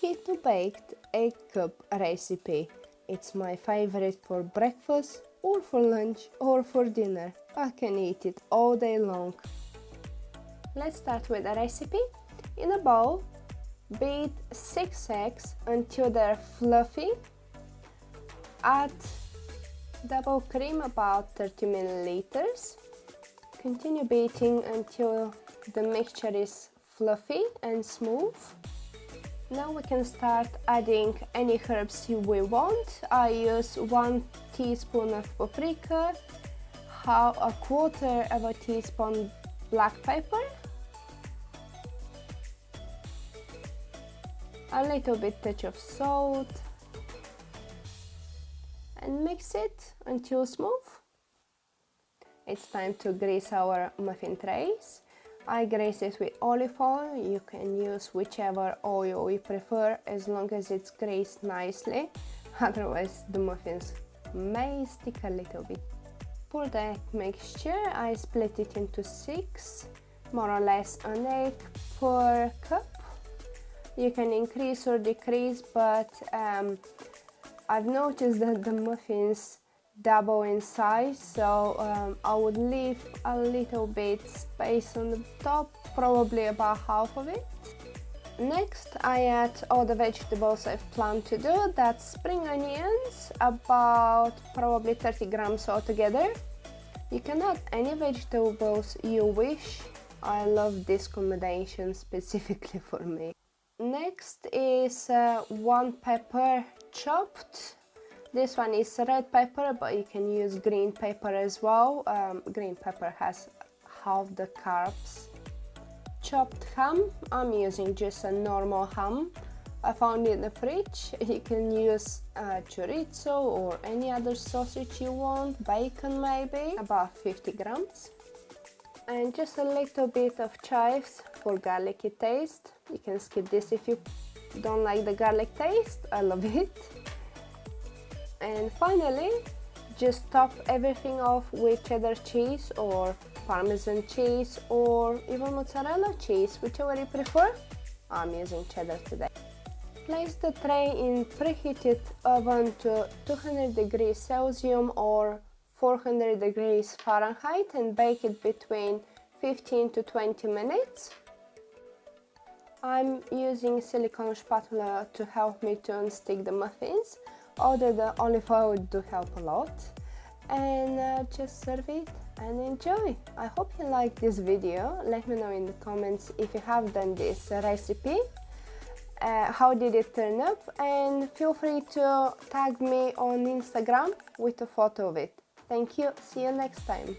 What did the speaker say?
keto baked egg cup recipe. It's my favorite for breakfast or for lunch or for dinner. I can eat it all day long. Let's start with the recipe. In a bowl, beat 6 eggs until they're fluffy. Add double cream, about 30 milliliters. Continue beating until the mixture is fluffy and smooth. Now we can start adding any herbs we want. I use 1 teaspoon of paprika, a quarter of a teaspoon black pepper, a little bit touch of salt, and mix it until smooth. It's time to grease our muffin trays. I grease it with olive oil. You can use whichever oil you prefer as long as it's greased nicely, otherwise the muffins may stick a little bit. For the egg mixture, I split it into 6, more or less an egg per cup. You can increase or decrease, but I've noticed that the muffins double in size, so I would leave a little bit space on the top, probably about half of it. Next, I add all the vegetables I've planned to do. That's spring onions, about probably 30 grams altogether. You can add any vegetables you wish. I love this combination specifically for me. Next is 1 pepper chopped. This one is red pepper, but you can use green pepper as well. Green pepper has half the carbs. Chopped ham. I'm using just a normal ham. I found it in the fridge. You can use chorizo or any other sausage you want. Bacon maybe, about 50 grams. And just a little bit of chives for garlicky taste. You can skip this if you don't like the garlic taste. I love it. And finally, just top everything off with cheddar cheese or parmesan cheese or even mozzarella cheese, whichever you prefer. I'm using cheddar today. Place the tray in preheated oven to 200 degrees Celsius or 400 degrees Fahrenheit and bake it between 15 to 20 minutes. I'm using silicone spatula to help me to unstick the muffins, although the olive oil do help a lot. And just serve it and enjoy. I hope you liked this video. Let me know in the comments if you have done this recipe. How did it turn up? And feel free to tag me on Instagram with a photo of it. Thank you. See you next time.